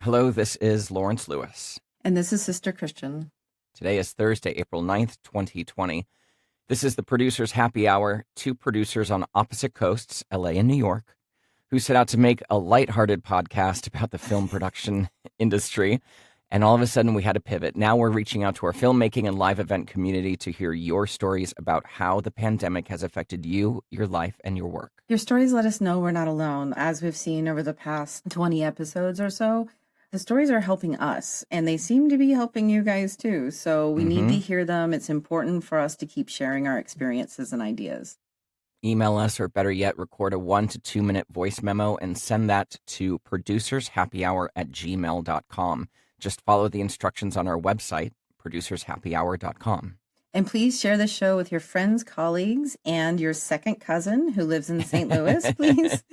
Hello, this is Lawrence Lewis. And this is Sister Christian. Today is Thursday, April 9th, 2020. This is the Producers Happy Hour, two producers on opposite coasts, LA and New York, who set out to make a lighthearted podcast about the film production industry. And all of a sudden we had to pivot. Now we're reaching out to our filmmaking and live event community to hear your stories about how the pandemic has affected you, your life, and your work. Your stories let us know we're not alone. As we've seen over the past 20 episodes or so, the stories are helping us, and they seem to be helping you guys too. So we need to hear them. It's important for us to keep sharing our experiences and ideas. Email us, or better yet, record a 1 to 2 minute voice memo and send that to producershappyhour@gmail.com. Just follow the instructions on our website, producershappyhour.com. And please share the show with your friends, colleagues, and your second cousin who lives in St. Louis, please.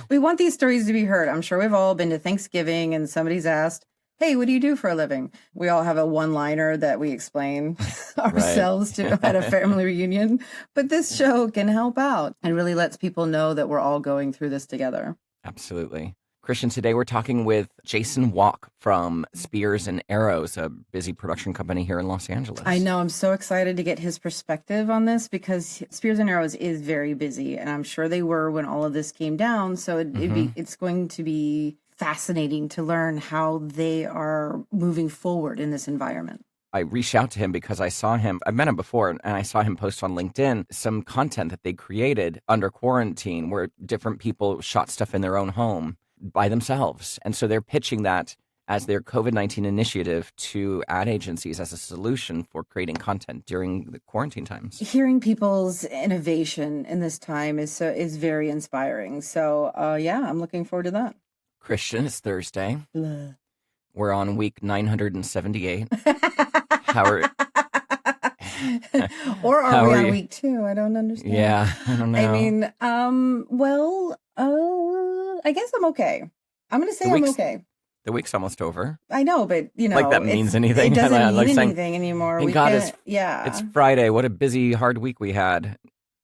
We want these stories to be heard. I'm sure we've all been to Thanksgiving and somebody's asked, hey, what do you do for a living? We all have a one-liner that we explain ourselves to at a family reunion. But this show can help out and really lets people know that we're all going through this together. Absolutely. Christian, today we're talking with Jason Wolk from Spears and Arrows, a busy production company here in Los Angeles. I know. I'm so excited to get his perspective on this because Spears and Arrows is very busy, and I'm sure they were when all of this came down. So it's going to be fascinating to learn how they are moving forward in this environment. I reached out to him because I saw him, I've met him before, and I saw him post on LinkedIn some content that they created under quarantine where different people shot stuff in their own home by themselves. And so they're pitching that as their COVID-19 initiative to ad agencies as a solution for creating content during the quarantine times. Hearing people's innovation in this time is very inspiring. So I'm looking forward to that. Christian, it's Thursday. Blah. We're on week 978. How are or are we on week 2? I don't understand. Yeah, I don't know. I mean, I guess I'm okay. I'm going to say I'm okay. The week's almost over. I know, but like that means anything. It doesn't mean anything anymore. Thank God it's Friday. What a busy, hard week we had.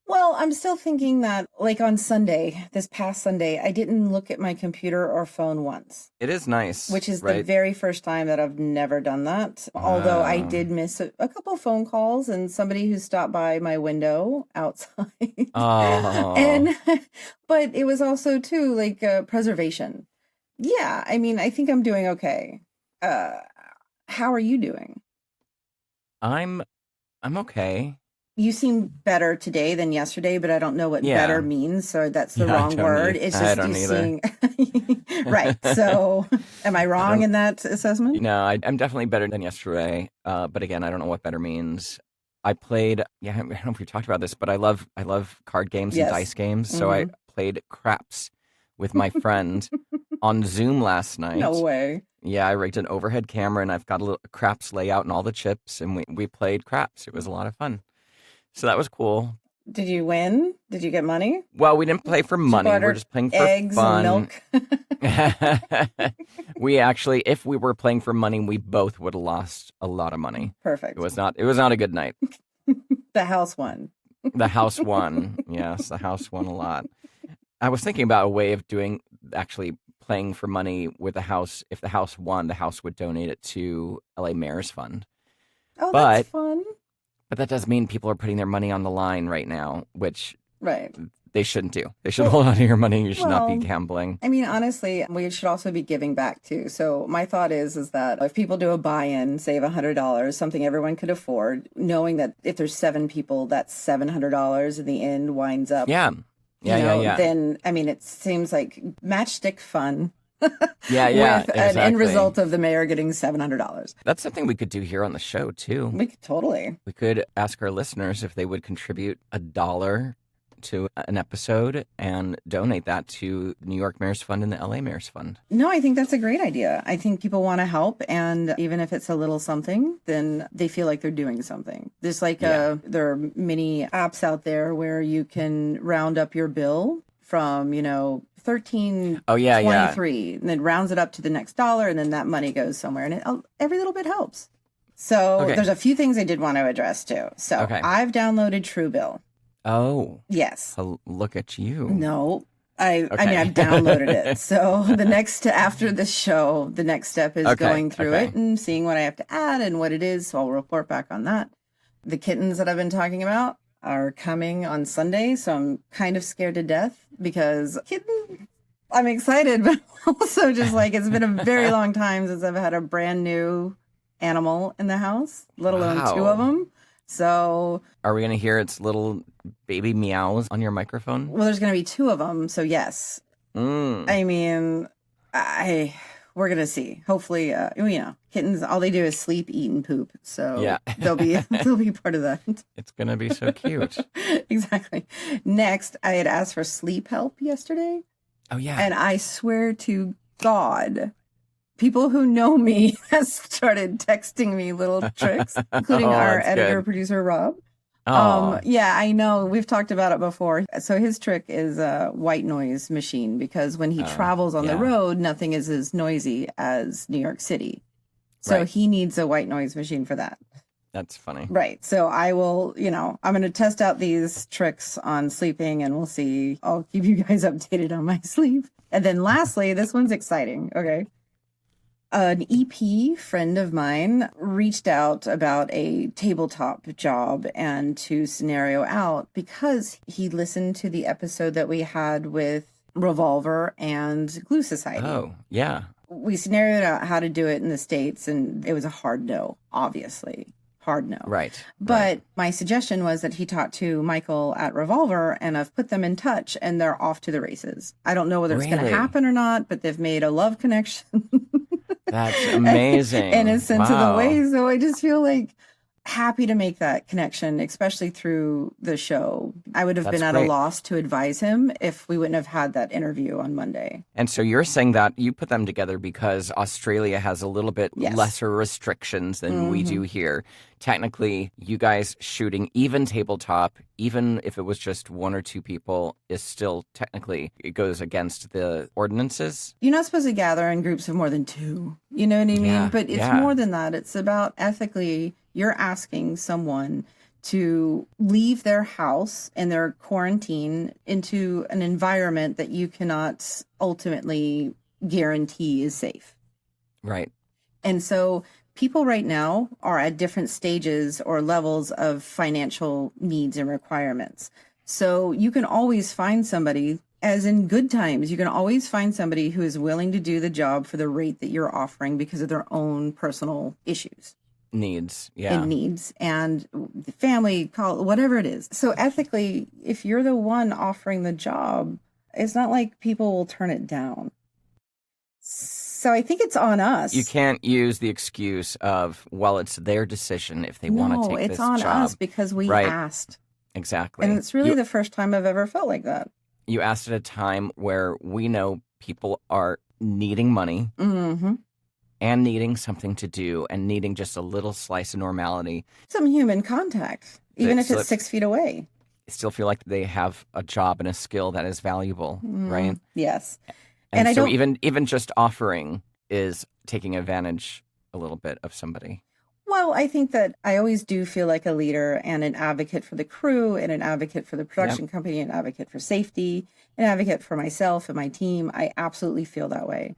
Well, I'm still thinking that, like on Sunday, this past Sunday, I didn't look at my computer or phone once. It is nice. Which is the very first time that I've never done that. Although I did miss a couple phone calls and somebody who stopped by my window outside. But it was also, too, like preservation. Yeah, I mean, I think I'm doing okay. How are you doing? I'm okay. You seem better today than yesterday, but I don't know what better means, so that's the wrong word. It's just you seeing right. So, am I wrong in that assessment? No, I'm definitely better than yesterday. But again, I don't know what better means. I played. I don't know if we talked about this, but I love card games and dice games. So I played craps with my friend on Zoom last night. No way. Yeah, I rigged an overhead camera, and I've got a little craps layout and all the chips, and we played craps. It was a lot of fun. So that was cool. Did you win? Did you get money? Well, we didn't play for money. We're just playing for eggs fun. And milk. We actually, if we were playing for money, we both would have lost a lot of money. Perfect. It was not a good night. The house won. The house won. Yes, the house won a lot. I was thinking about a way of actually playing for money with the house. If the house won, the house would donate it to LA Mayor's Fund. Oh, that's fun. But that does mean people are putting their money on the line right now, which they shouldn't do. They should hold on to your money. You should not be gambling. I mean, honestly, we should also be giving back too. So my thought is that if people do a buy-in, save $100, something everyone could afford, knowing that if there's 7 people, that's $700 in the end winds up. Yeah. Then, I mean, it seems like matchstick fun. With exactly. An end result of the mayor getting $700. That's something we could do here on the show, too. We could totally. We could ask our listeners if they would contribute $1 to an episode and donate that to the New York Mayor's Fund and the LA Mayor's Fund. No, I think that's a great idea. I think people want to help, and even if it's a little something, then they feel like they're doing something. There's there are many apps out there where you can round up your bill from, $13.23, and then rounds it up to the next dollar, and then that money goes somewhere, and every little bit helps. So there's a few things I did want to address too. So I've downloaded Truebill. Oh. Yes. Look at you. No. I mean, I've downloaded it. So after the show, the next step is going through it and seeing what I have to add and what it is. So I'll report back on that. The kittens that I've been talking about are coming on Sunday. So I'm kind of scared to death because I'm excited, but also just like it's been a very long time since I've had a brand new animal in the house, let alone two of them. So are we going to hear its little baby meows on your microphone? Well, there's going to be two of them. So yes. I mean, we're going to see. Hopefully, kittens, all they do is sleep, eat, and poop. So yeah. they'll be part of that. It's going to be so cute. Exactly. Next, I had asked for sleep help yesterday. Oh, yeah. And I swear to God, people who know me have started texting me little tricks, including our editor, producer, Rob. Yeah, I know. We've talked about it before. So his trick is a white noise machine because when he travels on the road, nothing is as noisy as New York City. So he needs a white noise machine for that. That's funny. Right. So I will, I'm going to test out these tricks on sleeping and we'll see. I'll keep you guys updated on my sleep. And then lastly, this one's exciting. Okay. An EP friend of mine reached out about a tabletop job and to scenario out because he listened to the episode that we had with Revolver and Glue Society. Oh, yeah. We scenarioed out how to do it in the States, and it was a hard no, obviously. Hard no. Right. But my suggestion was that he talked to Michael at Revolver, and I've put them in touch, and they're off to the races. I don't know whether it's going to happen or not, but they've made a love connection. That's amazing. In a sense of the way. So I just feel like happy to make that connection, especially through the show. I would have been at a loss to advise him if we wouldn't have had that interview on Monday. And so you're saying that you put them together because Australia has a little bit lesser restrictions than we do here. Technically, you guys shooting even tabletop, even if it was just one or two people, is still technically, it goes against the ordinances. You're not supposed to gather in groups of more than two. You know what I mean? Yeah, but it's more than that. It's about ethically, you're asking someone to leave their house and their quarantine into an environment that you cannot ultimately guarantee is safe. Right. And so people right now are at different stages or levels of financial needs and requirements. So you can always find somebody, as in good times, you can always find somebody who is willing to do the job for the rate that you're offering because of their own personal issues. Needs, and family, whatever it is. So ethically, if you're the one offering the job, it's not like people will turn it down. So I think it's on us. You can't use the excuse of, well, it's their decision if they want to take this job. No, it's on us because we asked. Exactly. And it's really the first time I've ever felt like that. You asked at a time where we know people are needing money. Mm-hmm. And needing something to do and needing just a little slice of normality. Some human contact, even if it's 6 feet away. Still feel like they have a job and a skill that is valuable, right? Yes. And so even just offering is taking advantage a little bit of somebody. Well, I think that I always do feel like a leader and an advocate for the crew and an advocate for the production company, an advocate for safety, an advocate for myself and my team. I absolutely feel that way.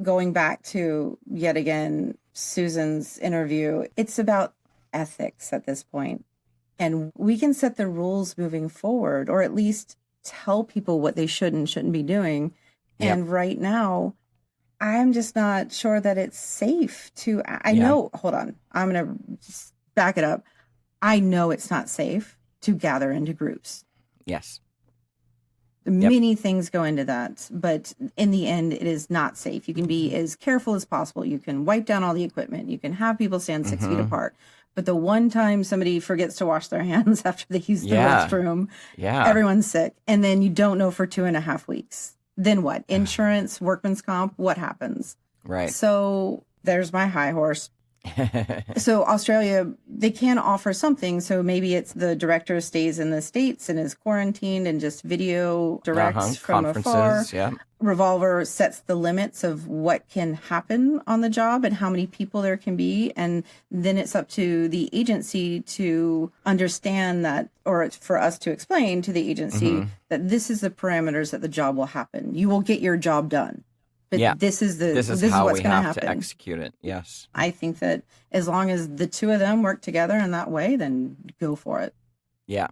Going back to, yet again, Susan's interview, it's about ethics at this point. And we can set the rules moving forward, or at least tell people what they should and shouldn't be doing. Yep. And right now, I'm just not sure that it's safe to, I know, hold on, I'm going to just back it up. I know it's not safe to gather into groups. Yes. Many things go into that, but in the end, it is not safe. You can be as careful as possible. You can wipe down all the equipment. You can have people stand 6 feet apart. But the one time somebody forgets to wash their hands after they use the restroom, everyone's sick. And then you don't know for 2.5 weeks. Then what? Insurance, workman's comp, what happens? Right. So there's my high horse. So Australia, they can offer something. So maybe it's the director stays in the States and is quarantined and just video directs from afar. Conferences, yeah. Revolver sets the limits of what can happen on the job and how many people there can be. And then it's up to the agency to understand that, or it's for us to explain to the agency that this is the parameters that the job will happen. You will get your job done. But this is how what's we going to have happen. to execute it. Yes. I think that as long as the two of them work together in that way, then go for it. Yeah.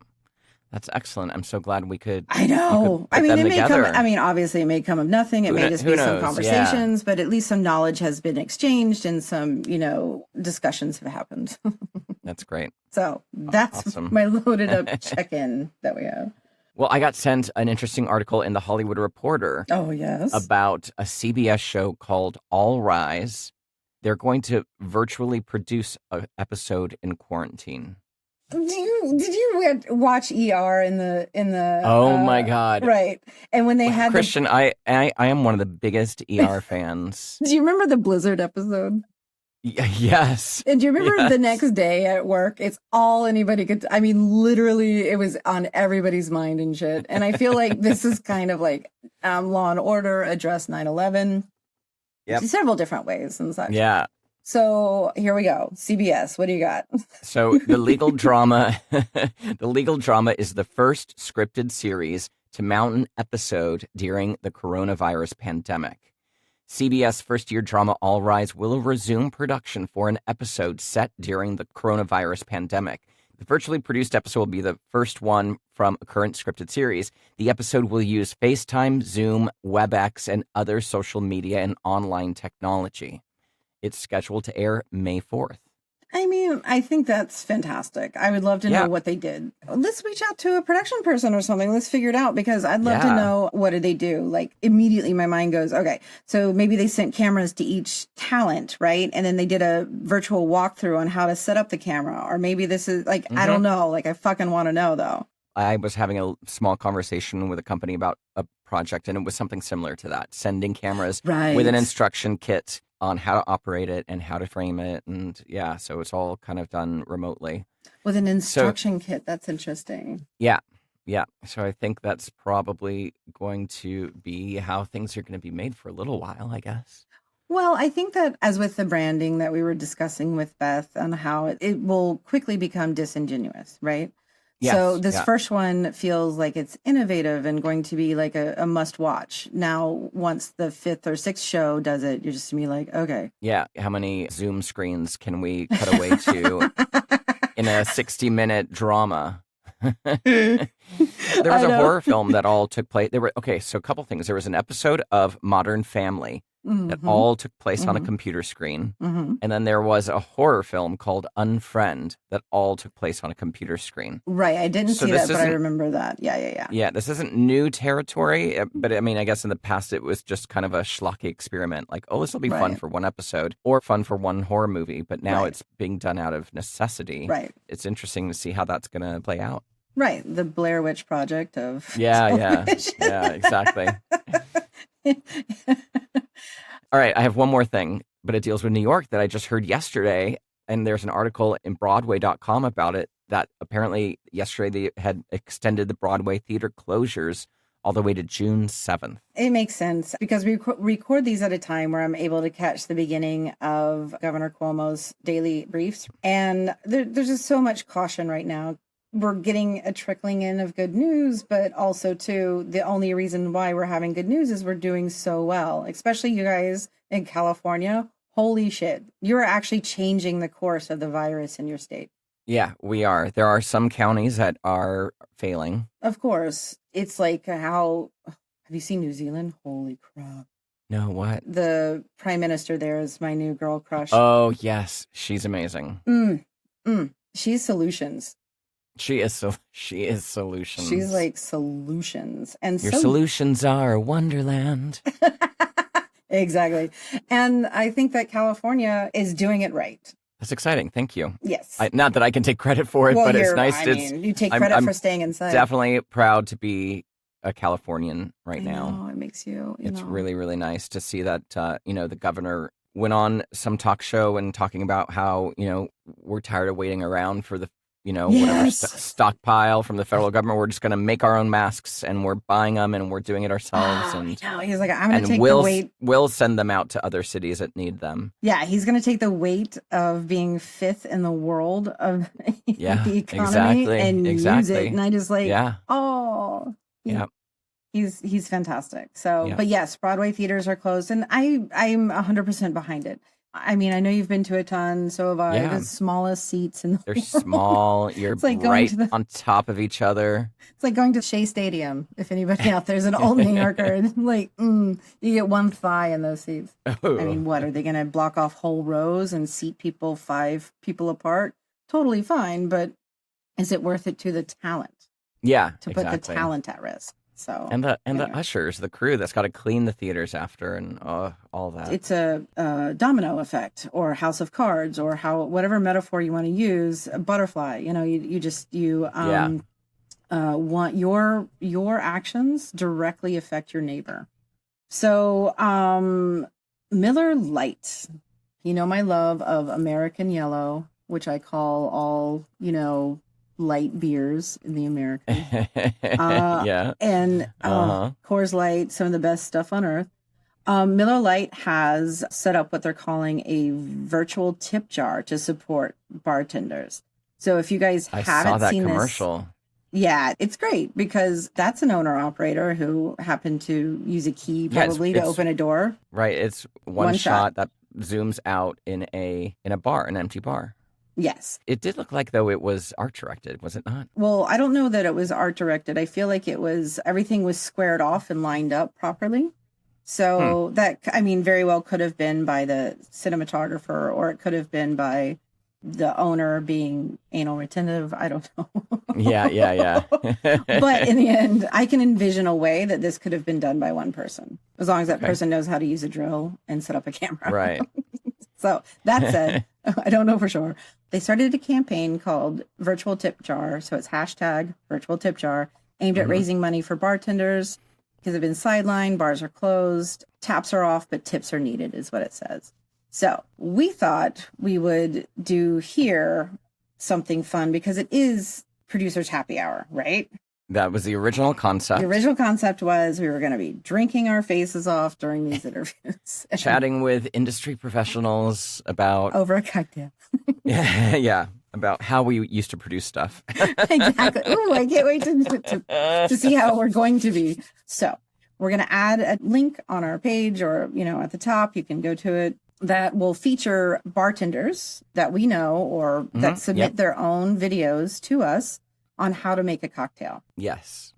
That's excellent. I'm so glad we could. I know. I mean, it may together. come. I mean, obviously, it may come of nothing. It may just be some conversations, but at least some knowledge has been exchanged and some, discussions have happened. That's great. So that's awesome. My loaded up check-in that we have. Well, I got sent an interesting article in the Hollywood Reporter. Oh, yes. About a CBS show called All Rise. They're going to virtually produce an episode in quarantine. Did you watch ER in the? Oh my God! Right, and when they had Christian, I am one of the biggest ER fans. Do you remember the Blizzard episode? Yes. And do you remember the next day at work? It's all anybody could. I mean, literally, it was on everybody's mind and shit. And I feel like this is kind of like Law and Order addressed 9/11. Yep. Several different ways and such. Yeah. So here we go. CBS, what do you got? So the legal drama, is the first scripted series to mount an episode during the coronavirus pandemic. CBS first-year drama All Rise will resume production for an episode set during the coronavirus pandemic. The virtually produced episode will be the first one from a current scripted series. The episode will use FaceTime, Zoom, WebEx, and other social media and online technology. It's scheduled to air May 4th. I mean, I think that's fantastic. I would love to know what they did. Let's reach out to a production person or something. Let's figure it out because I'd love to know what did they do. Like immediately my mind goes, okay, so maybe they sent cameras to each talent, right? And then they did a virtual walkthrough on how to set up the camera. Or maybe this is like, I don't know. Like I fucking want to know though. I was having a small conversation with a company about a project and it was something similar to that. Sending cameras with an instruction kit on how to operate it and how to frame it. And so it's all kind of done remotely. With an instruction kit. That's interesting. Yeah. Yeah. So I think that's probably going to be how things are going to be made for a little while, I guess. Well, I think that as with the branding that we were discussing with Beth on how it will quickly become disingenuous, right? Yes, so this first one feels like it's innovative and going to be like a must watch. Now, once the fifth or sixth show does it, you're just going to be like, okay. Yeah. How many Zoom screens can we cut away to in a 60-minute drama? There was a horror film that all took place. So a couple things. There was an episode of Modern Family that all took place on a computer screen. And then there was a horror film called Unfriend that all took place on a computer screen. Right. I didn't see that, but I remember that. Yeah. Yeah, this isn't new territory, but I mean, I guess in the past it was just kind of a schlocky experiment. Like, oh, this will be fun for one episode or fun for one horror movie. But now it's being done out of necessity. Right. It's interesting to see how that's going to play out. Right. The Blair Witch Project of Yeah, exactly. All right, I have one more thing, but it deals with New York that I just heard yesterday, and there's an article in Broadway.com about it that apparently yesterday they had extended the Broadway theater closures all the way to June 7th. It makes sense because we record these at a time where I'm able to catch the beginning of Governor Cuomo's daily briefs, and there's just so much caution right now. We're getting a trickling in of good news, but also too, the only reason why we're having good news is we're doing so well, especially you guys in California. Holy shit. You're actually changing the course of the virus in your state. Yeah, we are. There are some counties that are failing. Of course. It's like have you seen New Zealand? Holy crap. No, what? The prime minister there is my new girl crush. Oh, yes. She's amazing. She's solutions. She is solutions. She's like solutions. And your solutions are Wonderland. Exactly. And I think that California is doing it right. That's exciting. Thank you. Yes. Not that I can take credit for it, but it's nice. You take credit for staying inside. Definitely proud to be a Californian right now. It makes you. It's really, really nice to see that, the governor went on some talk show and talking about how, we're tired of waiting around for the, whatever Yes. stockpile from the federal government. We're just going to make our own masks, and we're buying them, and we're doing it ourselves. Oh, And I know. He's like, I'm going to take the we'll weight. we'll send them out to other cities that need them. Yeah, he's going to take the weight of being fifth in the world of Yeah, the economy exactly, and use exactly. it. And I just like, Yeah, oh, yeah, he's fantastic. So, yeah. but yes, Broadway theaters are closed, and I'm 100% behind it. I mean, I know you've been to a ton, so have I. Yeah. The smallest seats in the They're world. small. You're It's like going right to the- on top of each other. It's like going to Shea Stadium. If anybody out there's an old New Yorker, like you get one thigh in those seats. I mean, what are they going to block off whole rows and seat people 5 people apart? Totally fine, but is it worth it to the talent? Yeah, To put exactly. the talent at risk. So And the anyway. ushers, the crew that's got to clean the theaters after, and all that. It's a domino effect, or house of cards, or whatever metaphor you want to use. A butterfly, you want your actions directly affect your neighbor. So Miller Lite, my love of American Yellow, which I call all light beers in the American. Yeah. And Uh-huh. Coors Light, some of the best stuff on earth. Miller Lite has set up what they're calling a virtual tip jar to support bartenders. So if you guys I haven't saw that seen commercial. yeah, it's great because that's an owner operator who happened to use a key probably to open a door. Right. It's one shot that zooms out in a bar, an empty bar. Yes. It did look like, though, it was art directed, was it not? Well, I don't know that it was art directed. I feel like everything was squared off and lined up properly. So that, very well could have been by the cinematographer, or it could have been by the owner being anal retentive. I don't know. Yeah. But in the end, I can envision a way that this could have been done by one person, as long as that person knows how to use a drill and set up a camera. Right. So that said, I don't know for sure. They started a campaign called Virtual Tip Jar. So it's hashtag Virtual Tip Jar, aimed at raising money for bartenders because they've been sidelined, bars are closed, taps are off, but tips are needed is what it says. So we thought we would do here something fun because it is Producers Happy Hour, right? That was the original concept. The original concept was we were going to be drinking our faces off during these interviews. Chatting with industry professionals about... Over a cocktail. Yeah, about how we used to produce stuff. Exactly. Ooh, I can't wait to see how we're going to be. So we're going to add a link on our page, or, at the top, you can go to it, that will feature bartenders that we know or that submit their own videos to us on how to make a cocktail. Yes.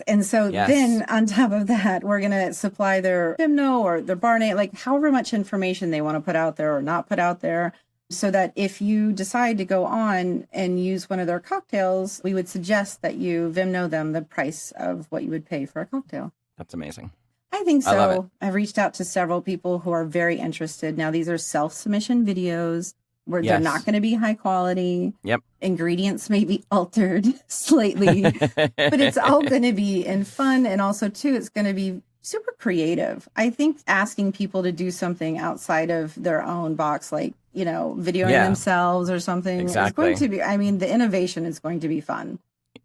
And so then on top of that, we're going to supply their Vimno or their bar name, like however much information they want to put out there or not put out there, so that if you decide to go on and use one of their cocktails, we would suggest that you Vimno them the price of what you would pay for a cocktail. That's amazing. I think so. I love it. I've reached out to several people who are very interested. Now, these are self-submission videos where they're not going to be high quality. Yep. Ingredients may be altered slightly, but it's all going to be in fun. And also, too, it's going to be super creative. I think asking people to do something outside of their own box, like, videoing themselves or something, is going to be, the innovation is going to be fun.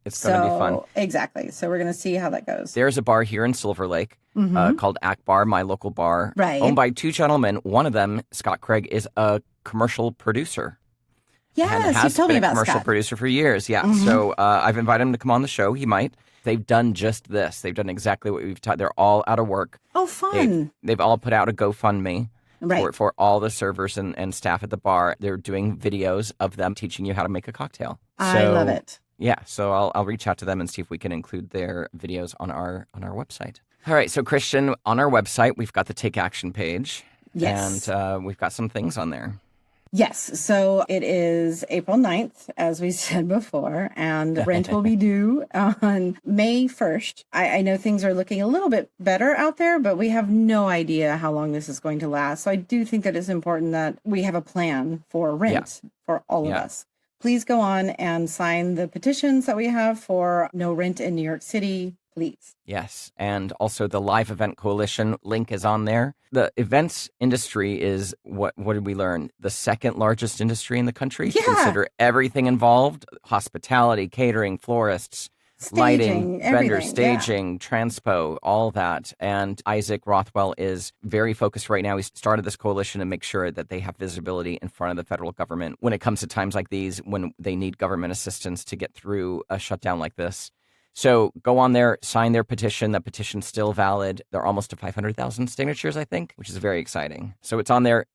It's going to be fun. Exactly. So we're going to see how that goes. There's a bar here in Silver Lake called Akbar, my local bar, owned by 2 gentlemen. One of them, Scott Craig, is a commercial producer. Yes, you've told me about Scott. Commercial producer for years, yeah. So I've invited him to come on the show. He might. They've done just this. They've done exactly what we've taught. They're all out of work. Oh, fun. They've all put out a GoFundMe right. for all the servers and staff at the bar. They're doing videos of them teaching you how to make a cocktail. I love it. Yeah, so I'll reach out to them and see if we can include their videos on our website. All right, so Christian, on our website, we've got the Take Action page. Yes. And we've got some things on there. Yes. So it is April 9th, as we said before, and rent will be due on May 1st. I know things are looking a little bit better out there, but we have no idea how long this is going to last. So I do think that it's important that we have a plan for rent for all of us. Please go on and sign the petitions that we have for no rent in New York City. please. Yes. And also the Live Event Coalition link is on there. The events industry is what did we learn? The second largest industry in the country. Yeah. Consider everything involved: hospitality, catering, florists, lighting, Staging, vendors, everything. staging, transpo, all that. And Isaac Rothwell is very focused right now. He's started this coalition to make sure that they have visibility in front of the federal government when it comes to times like these, when they need government assistance to get through a shutdown like this. So go on there, sign their petition. That petition's still valid. They're almost to 500,000 signatures, I think, which is very exciting. So it's on there.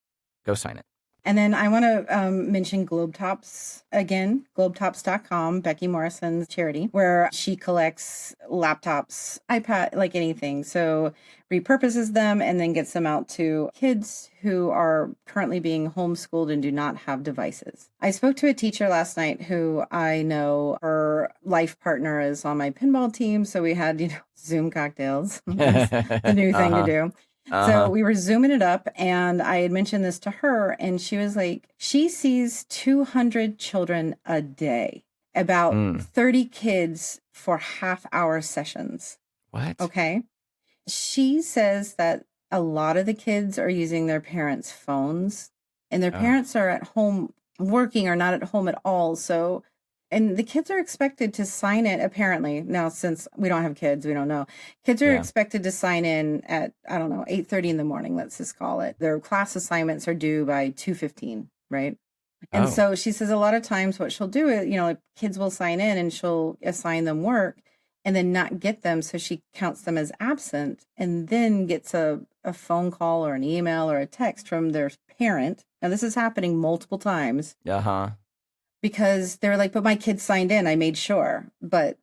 Go sign it. And then I want to mention Globetops again, globetops.com, Becky Morrison's charity, where she collects laptops, iPad, like anything. So repurposes them and then gets them out to kids who are currently being homeschooled and do not have devices. I spoke to a teacher last night who I know her life partner is on my pinball team. So we had, Zoom cocktails, the new thing to do. So we were Zooming it up, and I had mentioned this to her, and she was like, she sees 200 children a day, about 30 kids for half-hour sessions. What? Okay. She says that a lot of the kids are using their parents' phones, and their parents are at home working or not at home at all. So, and the kids are expected to sign in, apparently. Now, since we don't have kids, we don't know. Kids are expected to sign in at, 8:30 in the morning, let's just call it. Their class assignments are due by 2:15, right? And so she says a lot of times what she'll do is, like kids will sign in and she'll assign them work and then not get them. So she counts them as absent and then gets a phone call or an email or a text from their parent. Now, this is happening multiple times. Because they're like, but my kid signed in. I made sure. But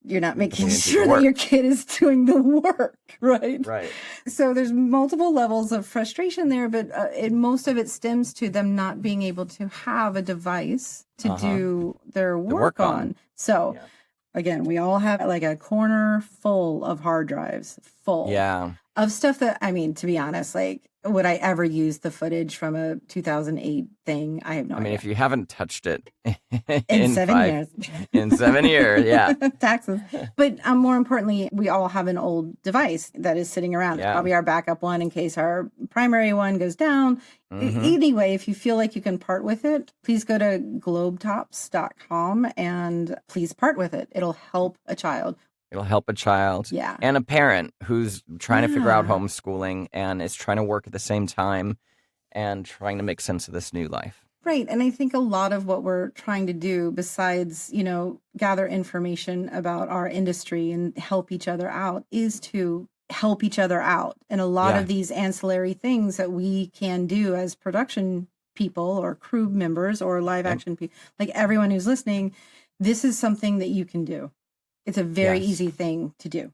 you're not making sure that your kid is doing the work, right? Right. So there's multiple levels of frustration there, but most of it stems to them not being able to have a device to do their work on. So again, we all have like a corner full of hard drives, full of stuff that, to be honest, like, would I ever use the footage from a 2008 thing? I have no idea. If you haven't touched it in 7 years. In 7 years, yeah. Taxes. But more importantly, we all have an old device that is sitting around. It's probably our backup one in case our primary one goes down. Anyway, if you feel like you can part with it, please go to globetops.com and please part with it. It'll help a child. It'll help a child and a parent who's trying to figure out homeschooling and is trying to work at the same time and trying to make sense of this new life. Right. And I think a lot of what we're trying to do, besides, gather information about our industry and help each other out, is to help each other out. And a lot of these ancillary things that we can do as production people or crew members or live action people, like everyone who's listening, this is something that you can do. It's a very easy thing to do.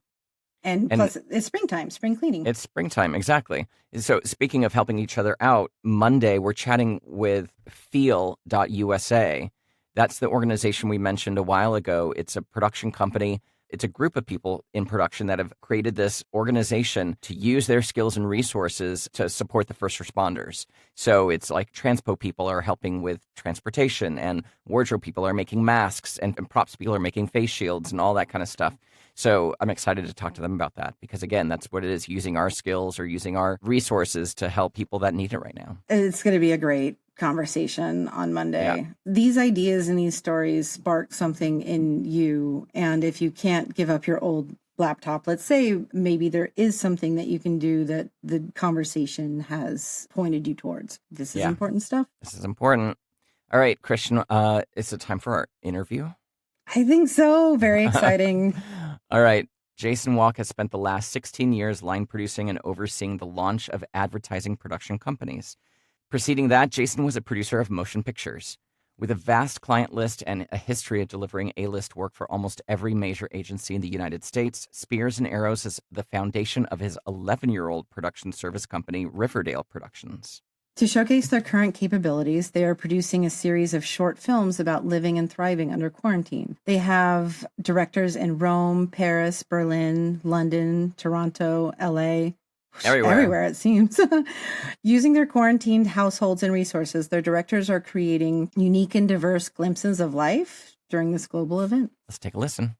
And plus, it's springtime, spring cleaning. It's springtime, exactly. So speaking of helping each other out, Monday we're chatting with Feel.USA. That's the organization we mentioned a while ago. It's a production company. It's a group of people in production that have created this organization to use their skills and resources to support the first responders. So it's like transpo people are helping with transportation, and wardrobe people are making masks, and props people are making face shields and all that kind of stuff. So I'm excited to talk to them about that because, again, that's what it is, using our skills or using our resources to help people that need it right now. It's going to be a great conversation on Monday. These ideas and these stories spark something in you. And if you can't give up your old laptop, let's say maybe there is something that you can do that the conversation has pointed you towards. This is important stuff. This is important. All right, Christian, it's a time for our interview. I think so. Very exciting. All right. Jason Wolk has spent the last 16 years line producing and overseeing the launch of advertising production companies. Preceding that, Jason was a producer of motion pictures. With a vast client list and a history of delivering A-list work for almost every major agency in the United States, Spears and Arrows is the foundation of his 11-year-old production service company, Riverdale Productions. To showcase their current capabilities, they are producing a series of short films about living and thriving under quarantine. They have directors in Rome, Paris, Berlin, London, Toronto, LA, everywhere it seems. Using their quarantined households and resources, their directors are creating unique and diverse glimpses of life during this global event. Let's take a listen.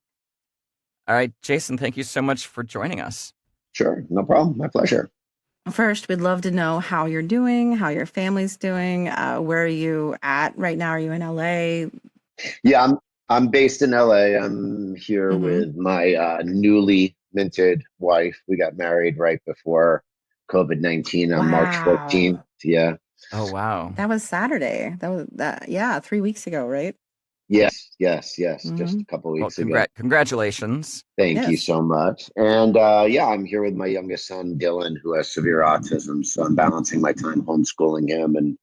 All right, Jason, thank you so much for joining us. Sure, no problem. My pleasure. First, we'd love to know how you're doing, how your family's doing. Where are you at right now? Are you in LA? Yeah, I'm based in LA. I'm here Mm-hmm. with my newly minted wife. We got married right before COVID-19 on March 14th. Wow. Yeah. Oh, wow. That was Saturday. That was that. Yeah, 3 weeks ago, right? Yes. Just Mm-hmm. a couple Well, weeks ago. congratulations. Thank you Yes. so much. And yeah, I'm here with my youngest son, Dylan, who has severe autism. So I'm balancing my time homeschooling him and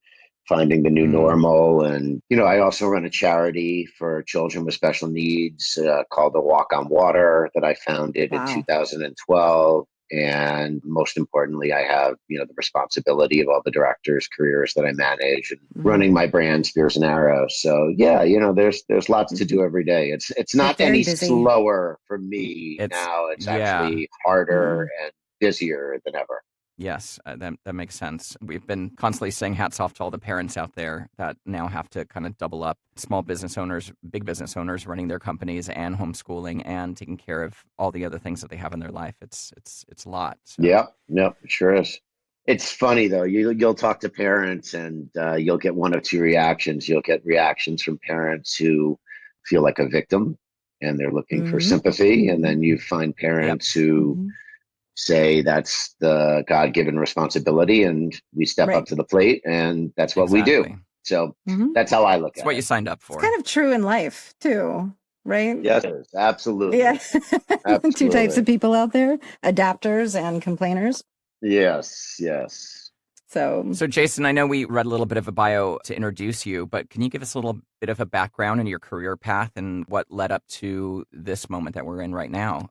finding the new Mm, normal. And, I also run a charity for children with special needs called the Walk on Water that I founded in Wow. 2012. And most importantly, I have, the responsibility of all the directors' careers that I manage and Mm-hmm. running my brand, Spears and Arrows. So yeah, there's lots to Mm-hmm. do every day. It's Yeah, not very any busy. slower for me it's, now. It's yeah. actually harder Mm-hmm. and busier than ever. Yes, that makes sense. We've been constantly saying hats off to all the parents out there that now have to kind of double up. Small business owners, big business owners, running their companies and homeschooling and taking care of all the other things that they have in their life. It's a lot. So Yep, nope, it sure is. It's funny though. You'll talk to parents and you'll get one of two reactions. You'll get reactions from parents who feel like a victim and they're looking for Mm-hmm. sympathy, and Mm-hmm. then you find yep, parents who Mm-hmm. say that's the God-given responsibility, and we step up Right. to the plate, and that's what we do. exactly. So Mm-hmm. that's how I look It's at what you it. signed up It's for. kind of true in life too, right? Yes, it is. Yeah. Absolutely, Two types absolutely. of people out there, adapters and complainers. Yes. So, So, Jason, I know we read a little bit of a bio to introduce you, but can you give us a little bit of a background in your career path and what led up to this moment that we're in right now?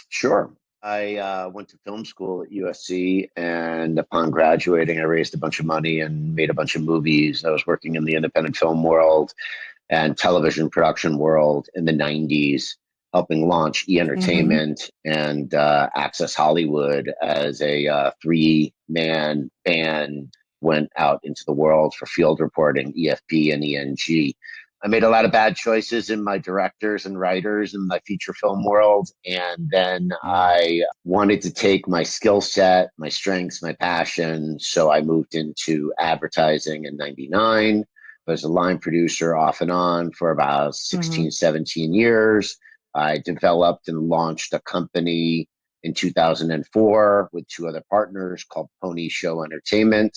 Sure. I went to film school at USC, and upon graduating, I raised a bunch of money and made a bunch of movies. I was working in the independent film world and television production world in the 90s, helping launch mm-hmm. e-entertainment and Access Hollywood as a three-man band went out into the world for field reporting, EFP and ENG. I made a lot of bad choices in my directors and writers in my feature film world. And then Mm, I wanted to take my skill set, my strengths, my passion. So I moved into advertising in 99. I was a line producer off and on for about Mm-hmm. 16, 17 years. I developed and launched a company in 2004 with two other partners called Pony Show Entertainment,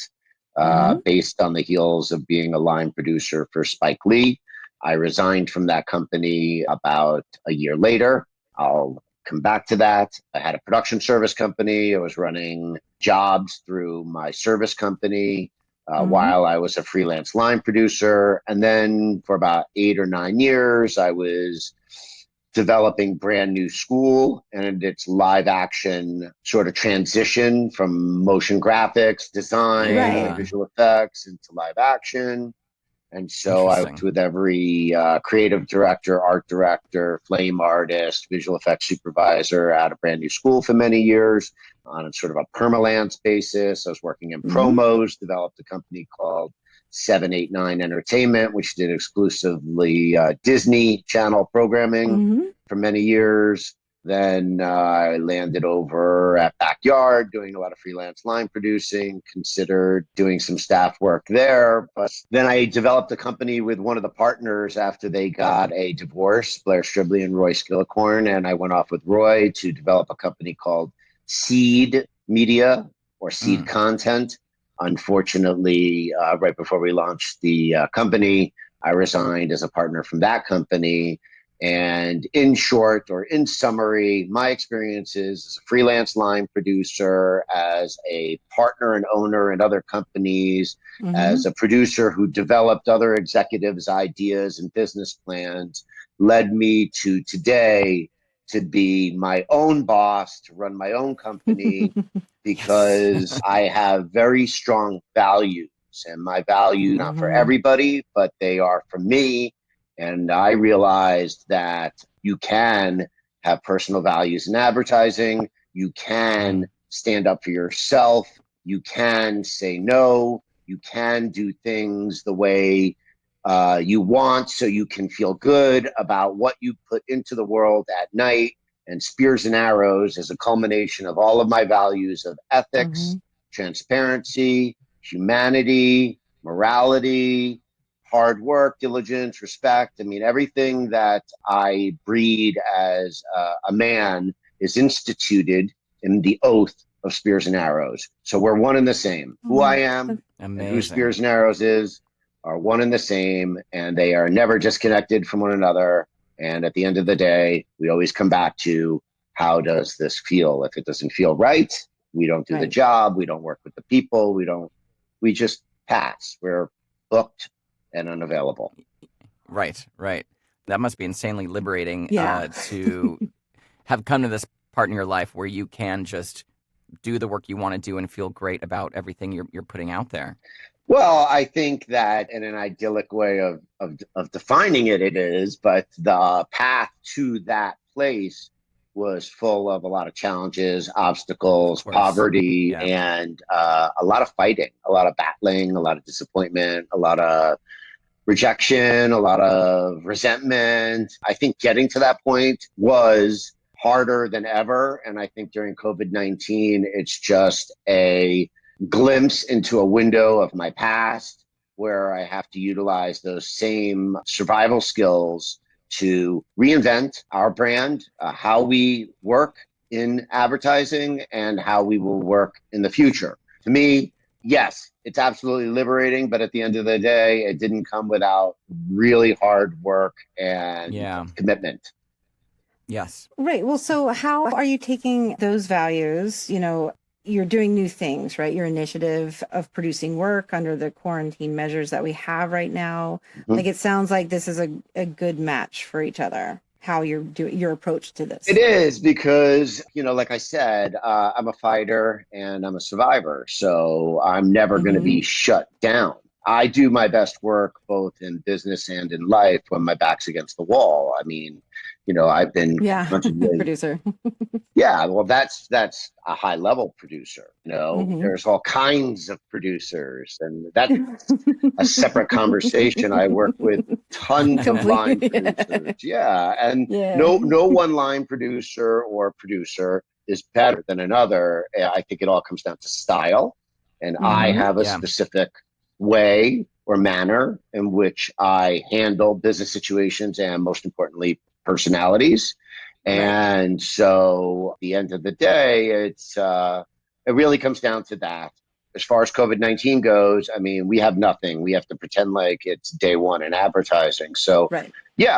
Mm-hmm. based on the heels of being a line producer for Spike Lee. I resigned from that company about a year later. I'll come back to that. I had a production service company. I was running jobs through my service company Mm-hmm. while I was a freelance line producer. And then for about 8 or 9 years, I was developing Brand New School and its live action sort of transition from motion graphics, design, Right. yeah, visual effects into live action. And so I worked interesting. with every creative director, art director, flame artist, visual effects supervisor at a Brand New School for many years on a sort of a permalance basis. I was working in Mm-hmm. promos, developed a company called 789 Entertainment, which did exclusively Disney Channel programming Mm-hmm. for many years. Then I landed over at Backyard doing a lot of freelance line producing, considered doing some staff work there. But then I developed a company with one of the partners after they got a divorce, Blair Stribley and Roy Skillicorn. And I went off with Roy to develop a company called Seed Media or Seed Mm, Content. Unfortunately, right before we launched the company, I resigned as a partner from that company. And in short, or in summary, my experiences as a freelance line producer, as a partner and owner in other companies, Mm-hmm. as a producer who developed other executives' ideas and business plans, led me to today to be my own boss, to run my own company, because I have very strong values. And my values, not for Mm-hmm. everybody, but they are for me. And I realized that you can have personal values in advertising. You can mm, stand up for yourself. You can say no. You can do things the way you want so you can feel good about what you put into the world at night And Spears and Arrows is a culmination of all of my values of ethics, transparency, humanity, morality, hard work, diligence, respect. I mean, everything that I breed as a man is instituted in the oath of Spears and Arrows. So we're one and the same. Who I am and who Spears and Arrows is are one and the same, and they are never disconnected from one another. And at the end of the day, we always come back to, how does this feel? If it doesn't feel right, we don't do the job. We don't work with the people. We just pass. We're booked and unavailable. Right. That must be insanely liberating to have come to this part in your life where you can just do the work you want to do and feel great about everything you're putting out there. Well, I think that in an idyllic way of defining it, it is, but the path to that place was full of a lot of challenges, obstacles, poverty, and a lot of fighting, a lot of battling, a lot of disappointment, a lot of rejection, a lot of resentment. I think getting to that point was harder than ever. And I think during COVID-19, it's just a glimpse into a window of my past where I have to utilize those same survival skills to reinvent our brand, how we work in advertising, and how we will work in the future. To me, yes, it's absolutely liberating, but at the end of the day, it didn't come without really hard work and commitment. Yes. Right. Well, so how are you taking those values? You're doing new things, right? Your initiative of producing work under the quarantine measures that we have right now. Like, it sounds like this is a good match for each other, how you're doing your approach to this. It is because, like I said, I'm a fighter and I'm a survivor. So I'm never going to be shut down. I do my best work both in business and in life when my back's against the wall. I mean, I've been producer. Yeah, well, that's a high level producer. There's all kinds of producers, and that's a separate conversation. I work with tons of line producers. No one line producer or producer is better than another. I think it all comes down to style, and I have a specific way or manner in which I handle business situations and, most importantly, personalities. And so at the end of the day, it really comes down to that. As far as COVID-19 goes, I mean, we have nothing. We have to pretend like it's day one in advertising. So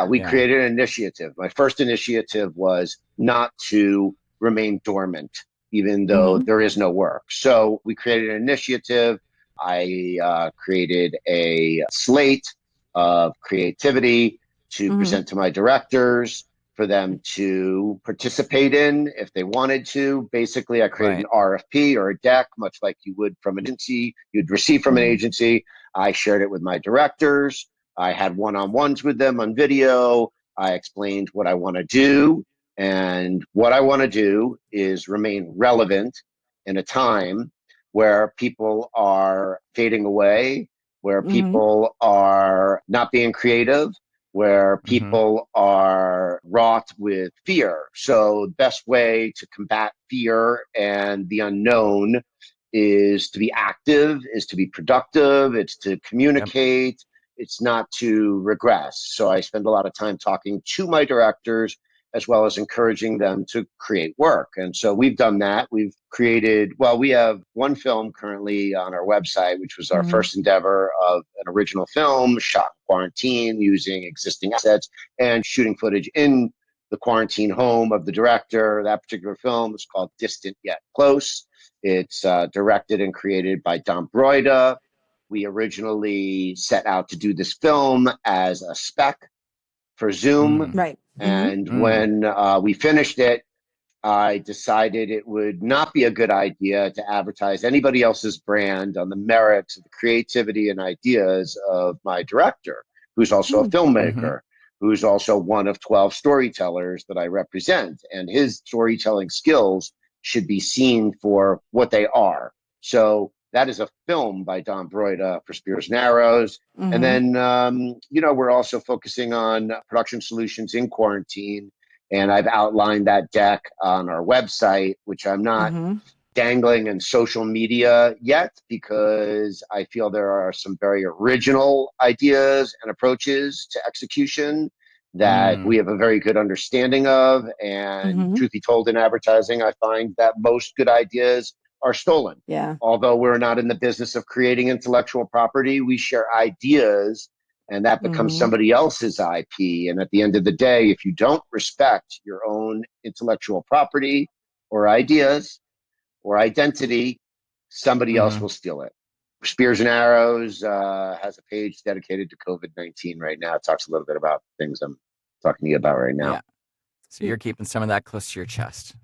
we created an initiative. My first initiative was not to remain dormant, even though there is no work. So we created an initiative. I created a slate of creativity to present to my directors, for them to participate in if they wanted to. Basically, I created an RFP or a deck, much like you would from an agency, you'd receive from an agency. I shared it with my directors. I had one-on-ones with them on video. I explained what I want to do. And what I want to do is remain relevant in a time where people are fading away, where people are not being creative, where people are wrought with fear. So the best way to combat fear and the unknown is to be active, is to be productive, it's to communicate, it's not to regress. So I spend a lot of time talking to my directors as well as encouraging them to create work. And so we've done that. We've created, we have one film currently on our website, which was our first endeavor of an original film shot in quarantine using existing assets and shooting footage in the quarantine home of the director. That particular film is called Distant Yet Close. It's directed and created by Don Broida. We originally set out to do this film as a spec for Zoom. And when we finished it, I decided it would not be a good idea to advertise anybody else's brand on the merits of the creativity and ideas of my director, who's also a filmmaker, who's also one of 12 storytellers that I represent. And his storytelling skills should be seen for what they are. So that is a film by Don Broida for Spears and Arrows. And then, we're also focusing on production solutions in quarantine. And I've outlined that deck on our website, which I'm not dangling in social media yet, because I feel there are some very original ideas and approaches to execution that we have a very good understanding of. And truth be told, in advertising, I find that most good ideas are stolen. Yeah. Although we're not in the business of creating intellectual property, we share ideas, and that becomes somebody else's IP. And at the end of the day, if you don't respect your own intellectual property or ideas or identity, somebody else will steal it. Spears and Arrows has a page dedicated to COVID-19 right now. It talks a little bit about things I'm talking to you about right now. Yeah. So you're keeping some of that close to your chest.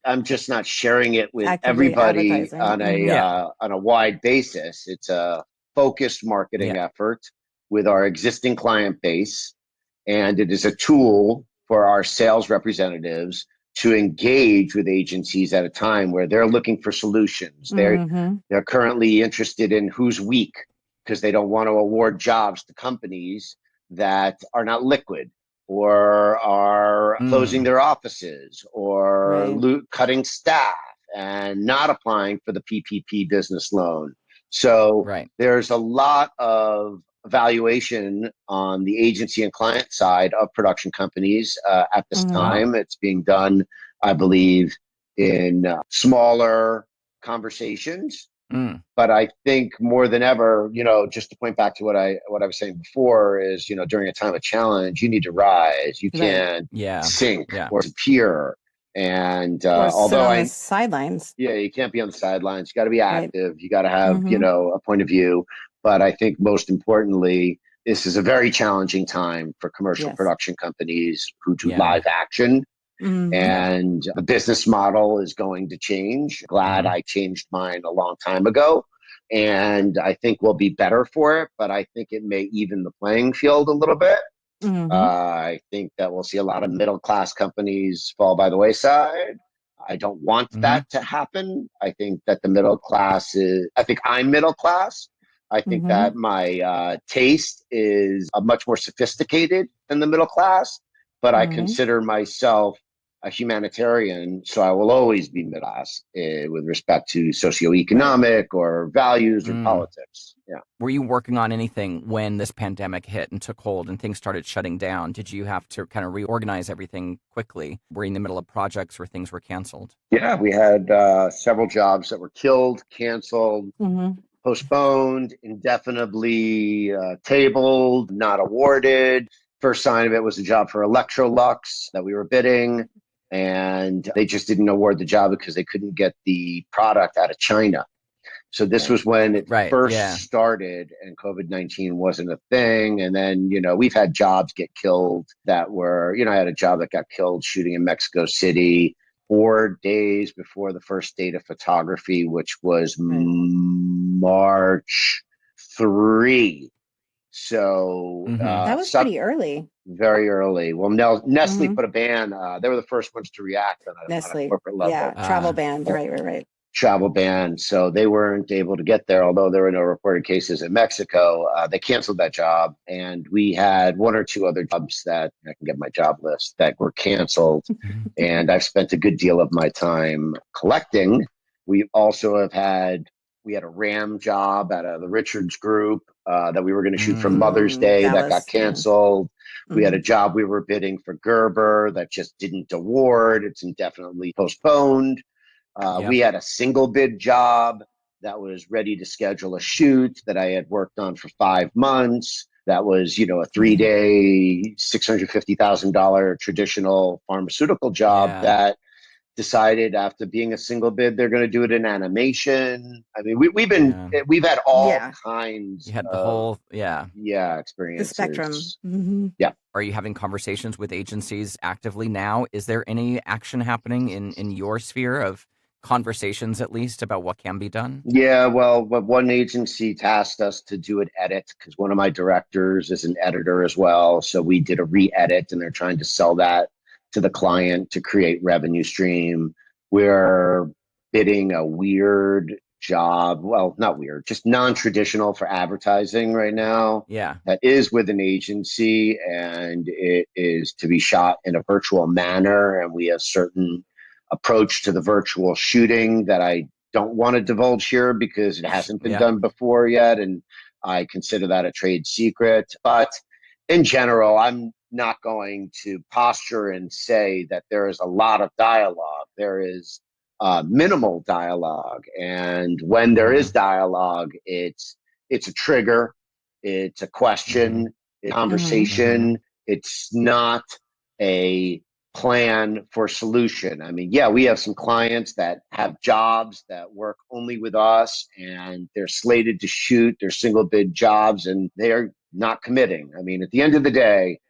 I'm just not sharing it with Actively everybody advertising. on a wide basis. It's a focused marketing effort with our existing client base, and it is a tool for our sales representatives to engage with agencies at a time where they're looking for solutions. They're currently interested in who's weak, because they don't want to award jobs to companies that are not liquid or are closing their offices or cutting staff and not applying for the PPP business loan. So there's a lot of evaluation on the agency and client side of production companies at this time. It's being done, I believe, in smaller conversations. But I think more than ever, just to point back to what I was saying before, is, during a time of challenge, you need to rise. You can't sink or disappear. And or although sit on the sidelines. Yeah, you can't be on the sidelines. You got to be active. You got to have, a point of view. But I think most importantly, this is a very challenging time for commercial production companies who do live action. And the business model is going to change. Glad I changed mine a long time ago. And I think we'll be better for it, but I think it may even the playing field a little bit. I think that we'll see a lot of middle-class companies fall by the wayside. I don't want that to happen. I think that the middle class I think I'm middle class. I think that my taste is much more sophisticated than the middle class, but I consider myself a humanitarian, so I will always be middle class with respect to socioeconomic or values or politics. Yeah. Were you working on anything when this pandemic hit and took hold and things started shutting down? Did you have to kind of reorganize everything quickly? Were you in the middle of projects where things were canceled? Yeah, we had several jobs that were killed, canceled, postponed, indefinitely tabled, not awarded. First sign of it was a job for Electrolux that we were bidding, and they just didn't award the job because they couldn't get the product out of China. So this was when it first started and COVID-19 wasn't a thing. And then, we've had jobs get killed that were, I had a job that got killed shooting in Mexico City 4 days before the first date of photography, which was March 3. So that was pretty early. Very early. Well, Nestle put a ban. They were the first ones to react on a corporate level. Yeah, travel ban. Right. Travel ban. So they weren't able to get there, although there were no reported cases in Mexico. They canceled that job. And we had one or two other jobs that I can get my job list that were canceled. And I've spent a good deal of my time collecting. We also we had a RAM job at the Richards Group that we were going to shoot for Mother's Day that got canceled. We had a job we were bidding for Gerber that just didn't award. It's indefinitely postponed. We had a single bid job that was ready to schedule a shoot that I had worked on for 5 months. That was, a 3-day, $650,000 traditional pharmaceutical job that decided after being a single bid, they're going to do it in animation. I mean, we've had all kinds. You had the whole, experiences. The spectrum. Yeah. Are you having conversations with agencies actively now? Is there any action happening in your sphere of conversations, at least, about what can be done? Yeah, well, one agency tasked us to do an edit because one of my directors is an editor as well. So we did a re-edit, and they're trying to sell that to the client to create revenue stream. We're bidding a weird job. Well, not weird, just non-traditional for advertising right now. Yeah. That is with an agency, and it is to be shot in a virtual manner. And we have certain approach to the virtual shooting that I don't want to divulge here because it hasn't been Yeah. done before yet. And I consider that a trade secret. But in general, I'm not going to posture and say that there is a lot of dialogue. There is minimal dialogue, and when there is dialogue, it's a trigger, it's a question, a conversation. It's not a plan for solution. I mean, yeah, we have some clients that have jobs that work only with us, and they're slated to shoot their single bid jobs, and they're not committing. I mean, at the end of the day,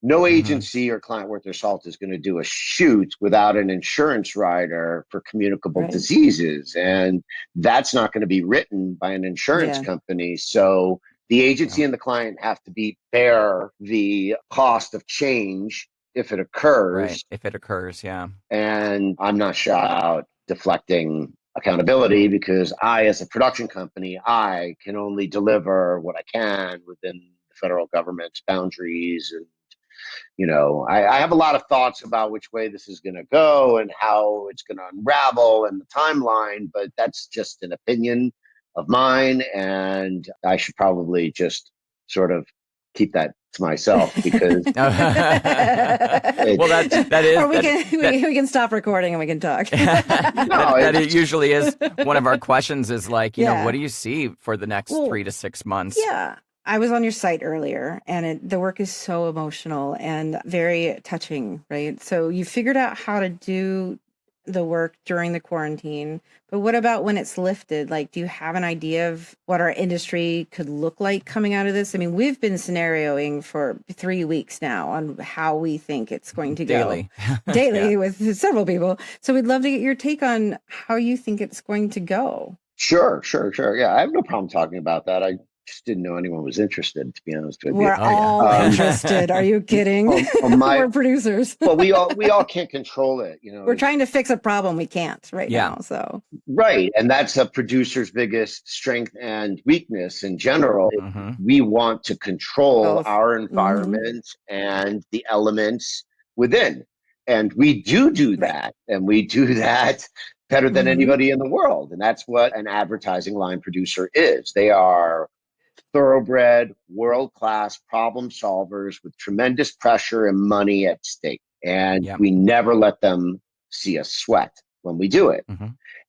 no agency or client worth their salt is going to do a shoot without an insurance rider for communicable diseases. And that's not going to be written by an insurance company. So the agency and the client have to bear the cost of change if it occurs. Right. If it occurs, yeah. And I'm not shy about deflecting accountability because I, as a production company, I can only deliver what I can within the federal government's boundaries. And I have a lot of thoughts about which way this is going to go and how it's going to unravel and the timeline, but that's just an opinion of mine. And I should probably just sort of keep that to myself because well, that is. Or we can stop recording and we can talk. That it usually is one of our questions is like, what do you see for the next 3 to 6 months? Yeah. I was on your site earlier, and the work is so emotional and very touching, right? So you figured out how to do the work during the quarantine, but what about when it's lifted? Like, do you have an idea of what our industry could look like coming out of this? I mean, we've been scenarioing for 3 weeks now on how we think it's going to go. Daily with several people. So we'd love to get your take on how you think it's going to go. Sure. Yeah, I have no problem talking about that. I just didn't know anyone was interested, to be honest with you. We're all interested. Are you kidding? We're producers. Well, we all can't control it. We're trying to fix a problem we can't now. So right, and that's a producer's biggest strength and weakness in general. We want to control our environment and the elements within, and we do that, and we do that better than anybody in the world. And that's what an advertising line producer is. They are thoroughbred, world-class problem solvers with tremendous pressure and money at stake. And we never let them see us sweat when we do it.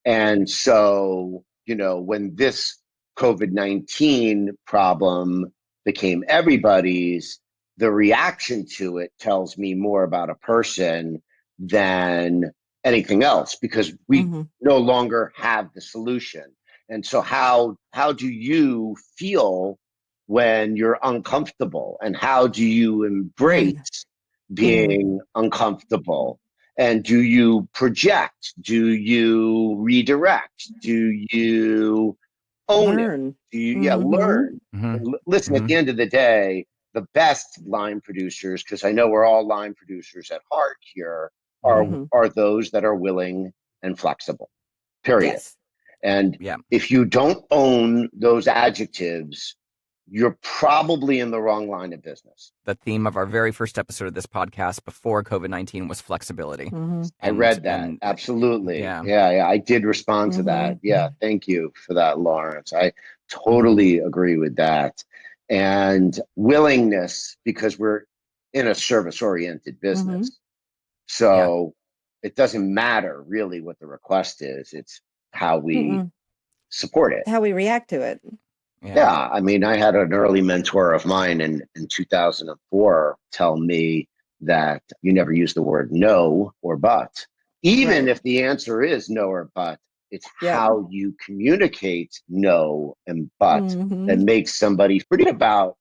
And so, when this COVID-19 problem became everybody's, the reaction to it tells me more about a person than anything else, because we no longer have the solution. And so how do you feel when you're uncomfortable, and how do you embrace being uncomfortable? And do you project? Do you redirect? Do you own it? Do you learn? Listen, at the end of the day, the best line producers, because I know we're all line producers at heart here, are those that are willing and flexible, period. And if you don't own those adjectives, you're probably in the wrong line of business. The theme of our very first episode of this podcast before COVID-19 was flexibility. I read that. Absolutely. Yeah. I did respond to that. Yeah. Thank you for that, Lawrence. I totally agree with that. And willingness, because we're in a service-oriented business. So it doesn't matter really what the request is. It's how we support it. How we react to it. Yeah. I mean, I had an early mentor of mine in 2004 tell me that you never use the word no or but. Even if the answer is no or but, it's how you communicate no and but that makes somebody forget about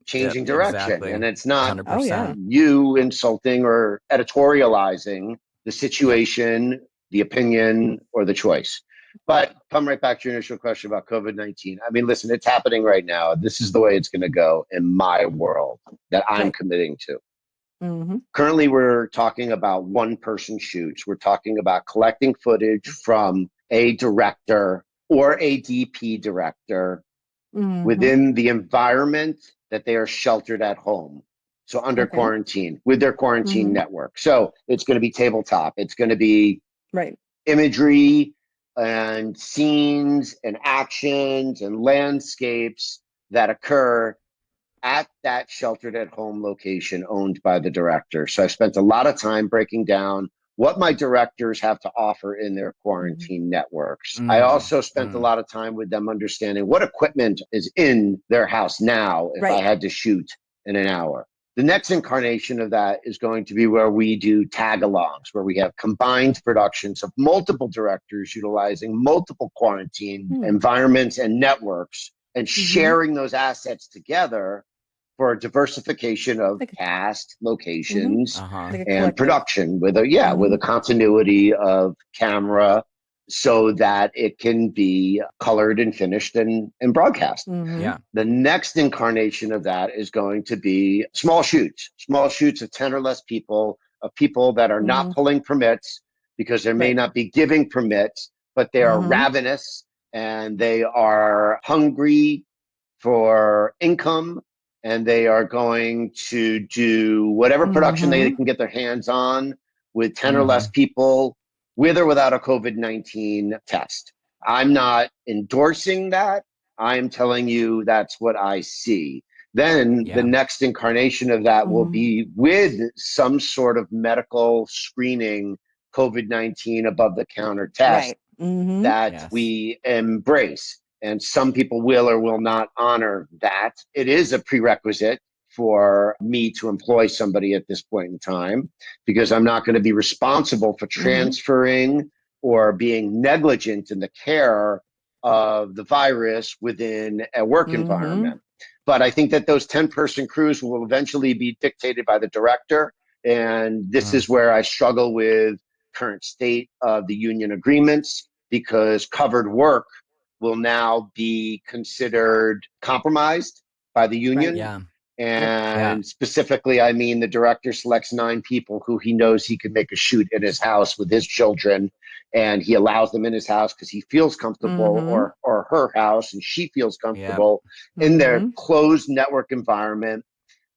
changing direction. Exactly. And it's not 100%. You insulting or editorializing the situation, the opinion, or the choice. But come right back to your initial question about COVID-19. I mean, listen, it's happening right now. This is the way it's going to go in my world that I'm committing to. Currently, we're talking about one-person shoots. We're talking about collecting footage from a director or a DP director within the environment that they are sheltered at home. So under quarantine, with their quarantine network. So it's going to be tabletop. It's going to be imagery and scenes and actions and landscapes that occur at that sheltered at home location owned by the director. So I've spent a lot of time breaking down what my directors have to offer in their quarantine networks. I also spent a lot of time with them understanding what equipment is in their house now if I had to shoot in an hour. The next incarnation of that is going to be where we do tag-alongs, where we have combined productions of multiple directors utilizing multiple quarantine environments and networks and sharing those assets together for diversification of cast, locations, and production with a continuity of camera so that it can be colored and finished and broadcast. Yeah. The next incarnation of that is going to be small shoots of 10 or less people, of people that are not pulling permits because they may not be giving permits, but they are ravenous and they are hungry for income, and they are going to do whatever production they can get their hands on with 10 or less people, with or without a COVID-19 test. I'm not endorsing that. I'm telling you that's what I see. Then the next incarnation of that will be with some sort of medical screening COVID-19 above the counter test that we embrace. And some people will or will not honor that. It is a prerequisite for me to employ somebody at this point in time, because I'm not going to be responsible for transferring or being negligent in the care of the virus within a work environment. But I think that those 10-person crews will eventually be dictated by the director. And this is where I struggle with current state of the union agreements, because covered work will now be considered compromised by the union. And specifically, I mean, the director selects 9 people who he knows he could make a shoot in his house with his children, and he allows them in his house because he feels comfortable, or her house, and she feels comfortable in their closed network environment.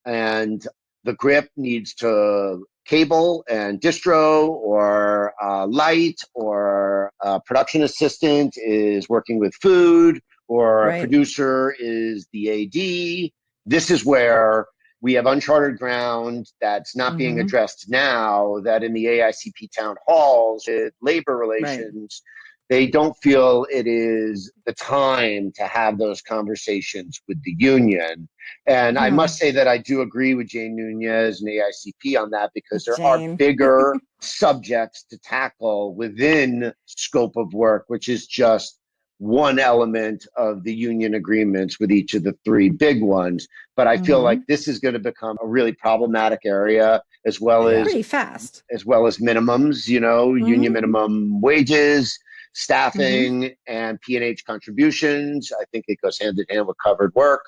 And the grip needs to cable and distro or light, or a production assistant is working with food, or a producer is the AD. This is where we have uncharted ground that's not being addressed now, that in the AICP town halls with labor relations, they don't feel it is the time to have those conversations with the union. And I must say that I do agree with Jane Nunez and AICP on that, because there are bigger subjects to tackle within scope of work, which is just one element of the union agreements with each of the 3 big ones. But I feel like this is going to become a really problematic area, as well as pretty fast, as well as minimums, union minimum wages, staffing, and P&H contributions. I think it goes hand in hand with covered work.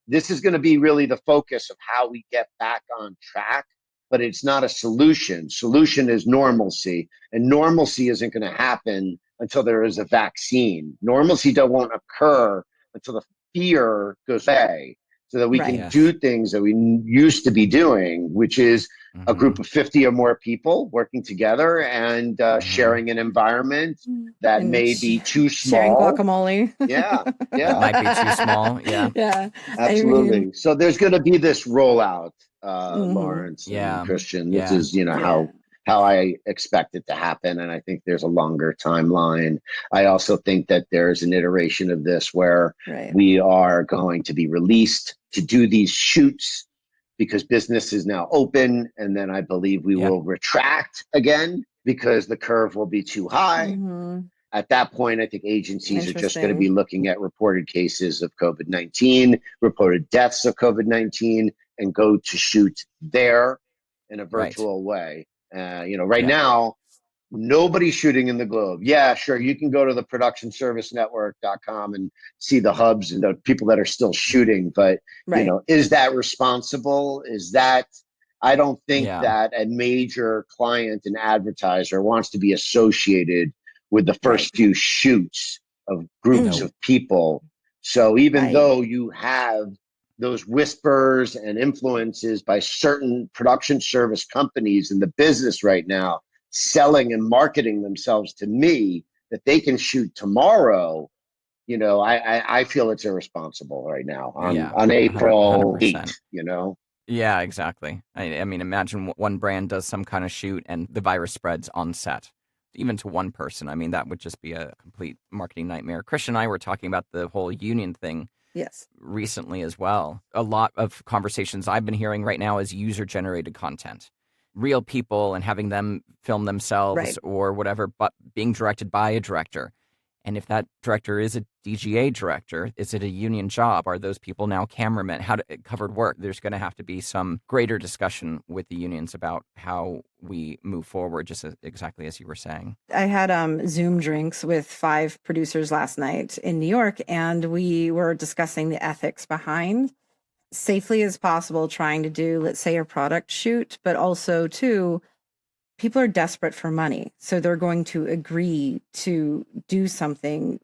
This is going to be really the focus of how we get back on track, but it's not a solution. Solution is normalcy, and normalcy isn't going to happen until there is a vaccine. Normalcy won't occur until the fear goes away, so that we can do things that we used to be doing, which is a group of 50 or more people working together and sharing an environment that may be too small. Sharing guacamole. It might be too small. Yeah. Absolutely. I mean, so there's going to be this rollout, Lawrence and Christian. This is, how I expect it to happen. And I think there's a longer timeline. I also think that there's an iteration of this where we are going to be released to do these shoots because business is now open. And then I believe we will retract again because the curve will be too high. At that point, I think agencies are just going to be looking at reported cases of COVID-19, reported deaths of COVID-19, and go to shoot there in a virtual way. Now, nobody's shooting in the globe. Yeah, sure. You can go to the productionservicenetwork.com and see the hubs and the people that are still shooting. But, is that responsible? I don't think that a major client and advertiser wants to be associated with the first few shoots of groups No. of people. So even Right. though you have those whispers and influences by certain production service companies in the business right now selling and marketing themselves to me that they can shoot tomorrow, I feel it's irresponsible right now Yeah. on April 100%. 8th, you know? Yeah, exactly. I mean, imagine one brand does some kind of shoot and the virus spreads on set, even to one person. I mean, that would just be a complete marketing nightmare. Christian and I were talking about the whole union thing Yes. recently as well. A lot of conversations I've been hearing right now is user-generated content. Real people and having them film themselves Right. or whatever, but being directed by a director. And if that director is a DGA director, is it a union job? Are those people now cameramen? Covered work? There's going to have to be some greater discussion with the unions about how we move forward, just exactly as you were saying. I had Zoom drinks with 5 producers last night in New York, and we were discussing the ethics behind safely as possible trying to do, let's say, a product shoot, but also too, people are desperate for money. So they're going to agree to do something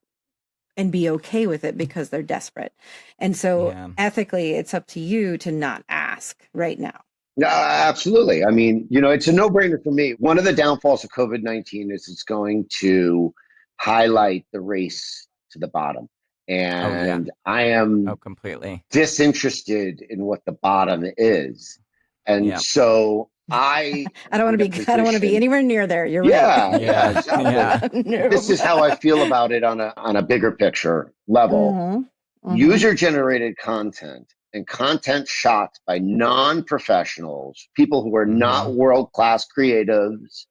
and be okay with it because they're desperate. And so ethically, it's up to you to not ask right now. Yeah, absolutely. I mean, it's a no-brainer for me. One of the downfalls of COVID-19 is it's going to highlight the race to the bottom. And I am completely disinterested in what the bottom is. And so I don't want to be anywhere near there. You're right. Yeah. Exactly. No. This is how I feel about it on a bigger picture level. Mm-hmm. User-generated content and content shot by non-professionals, people who are not world-class creatives,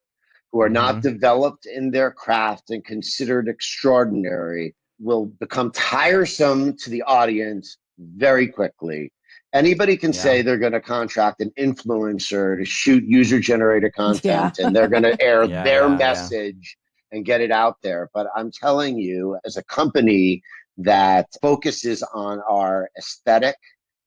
who are not developed in their craft and considered extraordinary, will become tiresome to the audience very quickly. Anybody can say they're going to contract an influencer to shoot user-generated content and they're going to air their message and get it out there. But I'm telling you, as a company that focuses on our aesthetic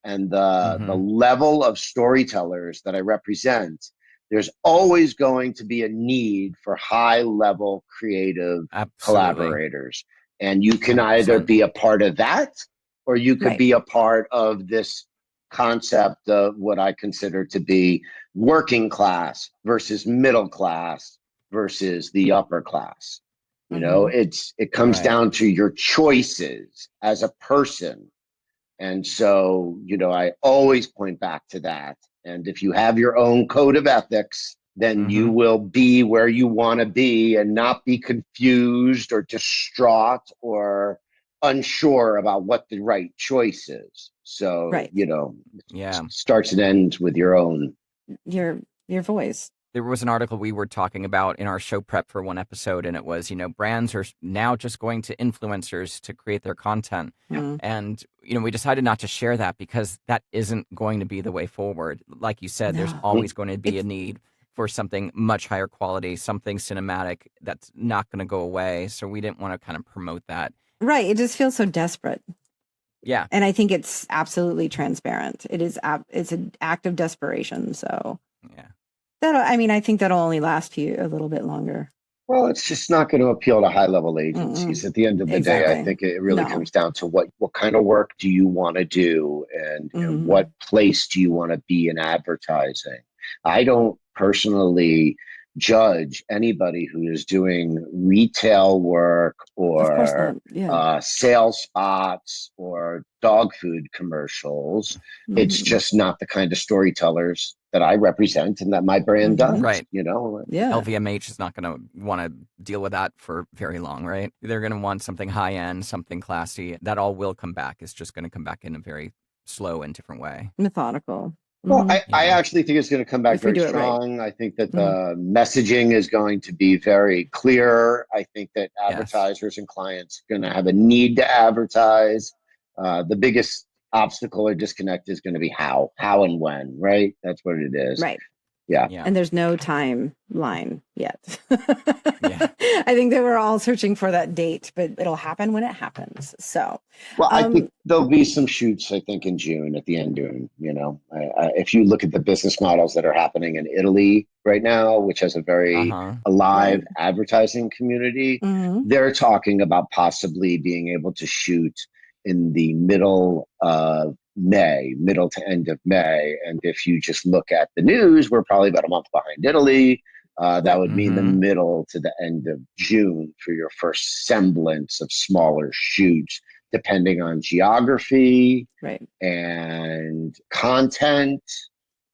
and the level of storytellers that I represent, there's always going to be a need for high-level creative collaborators. And you can 100%. Either be a part of that or you could be a part of this concept of what I consider to be working class versus middle class versus the upper class. It comes down to your choices as a person. And so, I always point back to that. And if you have your own code of ethics, then you will be where you want to be and not be confused or distraught or unsure about what the right choice is. So, starts and ends with your own. Your voice. There was an article we were talking about in our show prep for one episode, and it was, brands are now just going to influencers to create their content. And, we decided not to share that because that isn't going to be the way forward. Like you said, there's always going to be a need for something much higher quality, something cinematic that's not going to go away. So we didn't want to kind of promote that. Right. It just feels so desperate. Yeah. And I think it's absolutely transparent. It's an act of desperation. So yeah. I think that'll only last you a little bit longer. Well, it's just not going to appeal to high-level agencies. At the end of the day, I think it really comes down to what kind of work do you want to do and what place do you want to be in advertising. I don't personally judge anybody who is doing retail work or sales spots or dog food commercials. It's just not the kind of storytellers that I represent and that my brand does. Right. LVMH is not going to want to deal with that for very long, right? They're going to want something high end, something classy. That all will come back. It's just going to come back in a very slow and different way. Methodical. Well, I actually think it's going to come back very strong. I think that the messaging is going to be very clear. I think that advertisers and clients are going to have a need to advertise. The biggest obstacle or disconnect is going to be how and when, right? That's what it is. Right. Yeah. Yeah. And there's no timeline yet. Yeah. I think they were all searching for that date, but it'll happen when it happens. So, Well, I think there'll be some shoots, I think, in June, at the end of June. If you look at the business models that are happening in Italy right now, which has a very alive Right. advertising community, they're talking about possibly being able to shoot in the middle of May, middle to end of May. And if you just look at the news, we're probably about a month behind Italy. That would mean the middle to the end of June for your first semblance of smaller shoots, depending on geography and content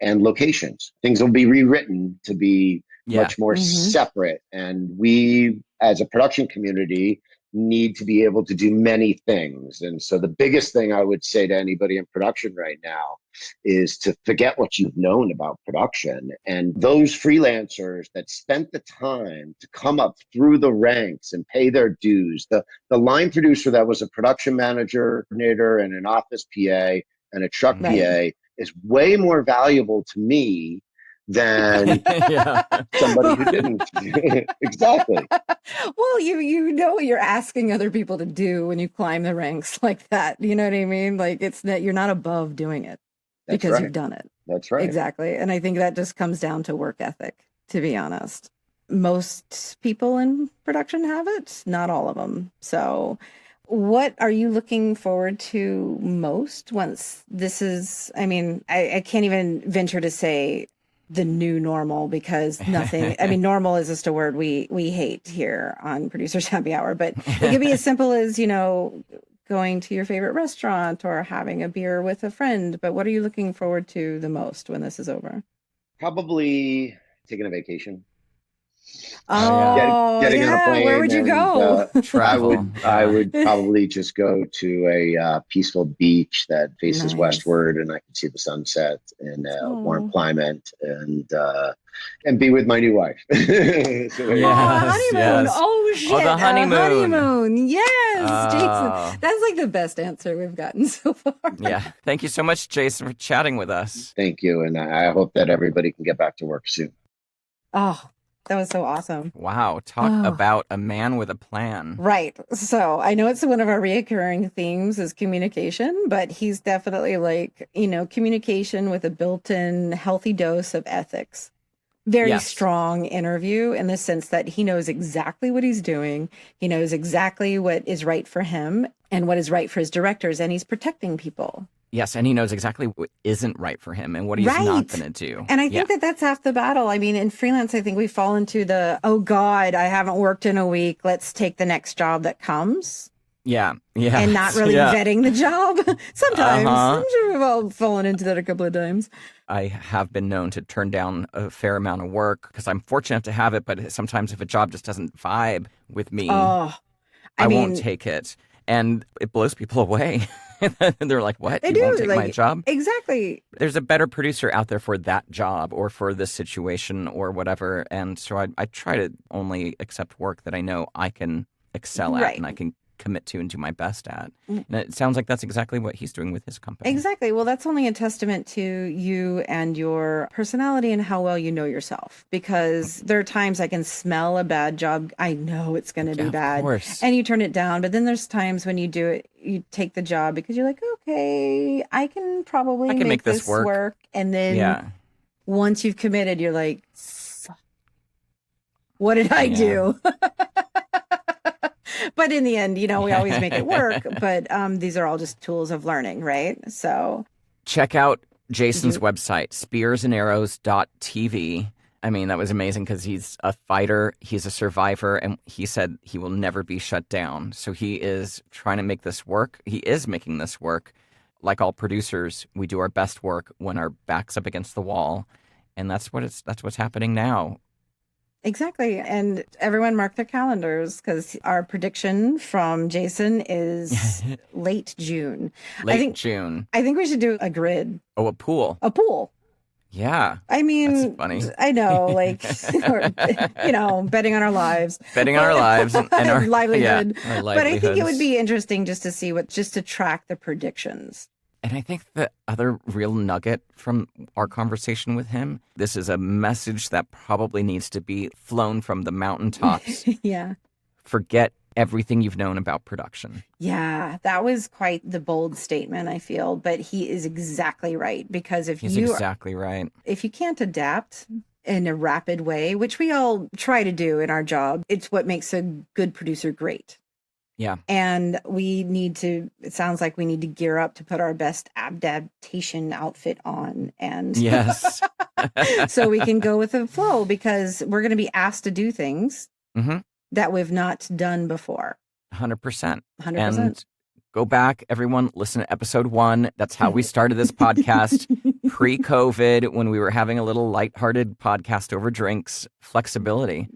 and locations. Things will be rewritten to be much more separate. And we, as a production community, need to be able to do many things. And so the biggest thing I would say to anybody in production right now is to forget what you've known about production. And those freelancers that spent the time to come up through the ranks and pay their dues, the line producer that was a production manager, coordinator, and an office PA and a truck PA is way more valuable to me than somebody who didn't. Exactly. Well, you know what you're asking other people to do when you climb the ranks like that. You know what I mean? Like it's that you're not above doing it because you've done it. That's right. Exactly. And I think that just comes down to work ethic, to be honest. Most people in production have it, not all of them. So what are you looking forward to most once this is, I mean, I can't even venture to say the new normal because nothing, I mean, normal is just a word we hate here on Producers Happy Hour, but it could be as simple as, you know, going to your favorite restaurant or having a beer with a friend. But what are you looking forward to the most when this is over? Probably taking a vacation. Oh, getting on a plane. Where would you go? Travel. I would probably just go to a peaceful beach that faces westward, and I can see the sunset in a warm climate, and be with my new wife. Honeymoon. Oh shit! The honeymoon. Yes, Jason. That's like the best answer we've gotten so far. Yeah. Thank you so much, Jason, for chatting with us. Thank you, and I hope that everybody can get back to work soon. Oh. That was so awesome. Wow. Talk about a man with a plan. Right. So I know it's one of our reoccurring themes is communication, but he's definitely like, you know, communication with a built-in healthy dose of ethics. Very strong interview in the sense that he knows exactly what he's doing. He knows exactly what is right for him and what is right for his directors, and he's protecting people. Yes, and he knows exactly what isn't right for him and what he's not going to do. And I think that that's half the battle. I mean, in freelance, I think we fall into the, oh, God, I haven't worked in a week. Let's take the next job that comes. Yeah. And not really vetting the job. Sometimes. I'm sure we've all fallen into that a couple of times. I have been known to turn down a fair amount of work because I'm fortunate to have it. But sometimes if a job just doesn't vibe with me, I won't take it. And it blows people away. They're like, what? You won't take my job? Exactly. There's a better producer out there for that job or for this situation or whatever. And so I try to only accept work that I know I can excel at and I can commit to and do my best at. And it sounds like that's exactly what he's doing with his company. Exactly. Well, that's only a testament to you and your personality and how well you know yourself. Because there are times I can smell a bad job. I know it's going to be bad. Of course. And you turn it down. But then there's times when you do it, you take the job because you're like, okay, I can probably make this work. And then once you've committed, you're like, what did I do? But in the end, you know, we always make it work. But these are all just tools of learning, right? So check out Jason's website, spearsанdarrows.tv. I mean, that was amazing because he's a fighter, he's a survivor, and he said he will never be shut down. So he is trying to make this work. He is making this work. Like all producers, we do our best work when our back's up against the wall. And that's what's happening now. Exactly. And everyone mark their calendars because our prediction from Jason is late June. June. I think we should do a grid. Oh, a pool. A pool. Yeah. I mean, that's funny. I know, like, you know, betting on our lives. Betting on our lives and our livelihood. Our but I think it would be interesting just to see just to track the predictions. And I think the other real nugget from our conversation with him, this is a message that probably needs to be flown from the mountaintops. Yeah. Forget everything you've known about production. Yeah, that was quite the bold statement, I feel, but he is exactly right, because He's exactly right. if you can't adapt in a rapid way, which we all try to do in our job, it's what makes a good producer great. Yeah. And it sounds like we need to gear up to put our best adaptation outfit on. And Yes. so we can go with the flow, because we're going to be asked to do things that we've not done before. 100%. 100%. And go back, everyone, listen to episode 1. That's how we started this podcast pre-COVID, when we were having a little lighthearted podcast over drinks. Flexibility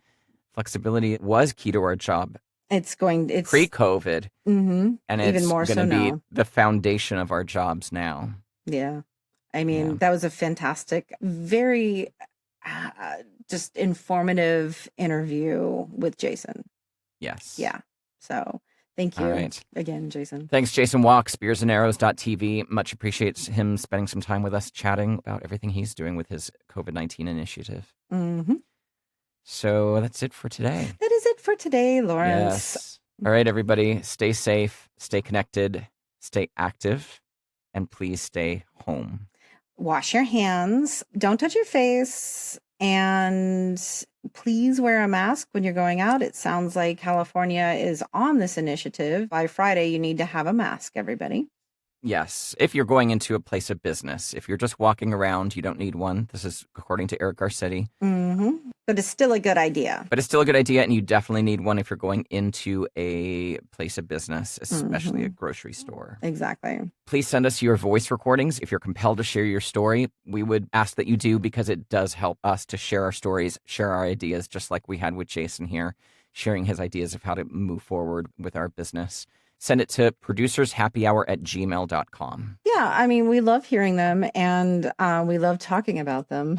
was key to our job. It's pre-COVID, and it's even more going so to be now. the foundation of our jobs now. Yeah. I mean, that was a fantastic, very just informative interview with Jason. Yes. Yeah. So thank you again, Jason. Thanks, Jason Wolk, spearsandarrows.tv. Much appreciates him spending some time with us chatting about everything he's doing with his COVID-19 initiative. So that's it for today. That is it for today, Lawrence. Yes. All right, everybody. Stay safe, stay connected, stay active, and please stay home. Wash your hands. Don't touch your face. And please wear a mask when you're going out. It sounds like California is on this initiative. By Friday, you need to have a mask, everybody. Yes, if you're going into a place of business. If you're just walking around, you don't need one. This is according to Eric Garcetti. But it's still a good idea. And you definitely need one if you're going into a place of business, especially a grocery store. Exactly. Please send us your voice recordings. If you're compelled to share your story, we would ask that you do, because it does help us to share our stories, share our ideas, just like we had with Jason here, sharing his ideas of how to move forward with our business. Send it to producershappyhour@gmail.com. Yeah, I mean, we love hearing them, and we love talking about them.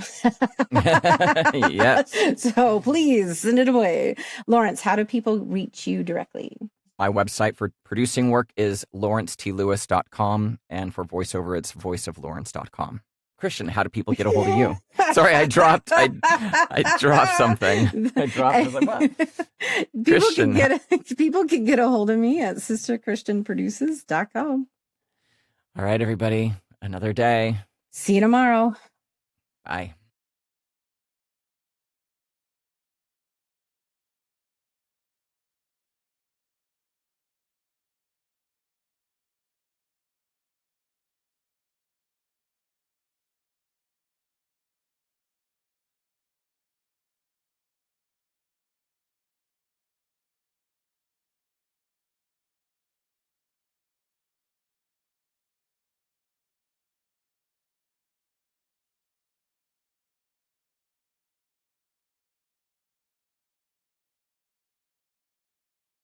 Yes. So please send it away. Lawrence, how do people reach you directly? My website for producing work is lawrencetlouis.com, and for voiceover, it's voiceoflawrence.com. Christian, how do people get a hold of you? Sorry, I dropped something. I was like, what? People can get a hold of me at sisterchristianproduces.com. All right, everybody. Another day. See you tomorrow. Bye.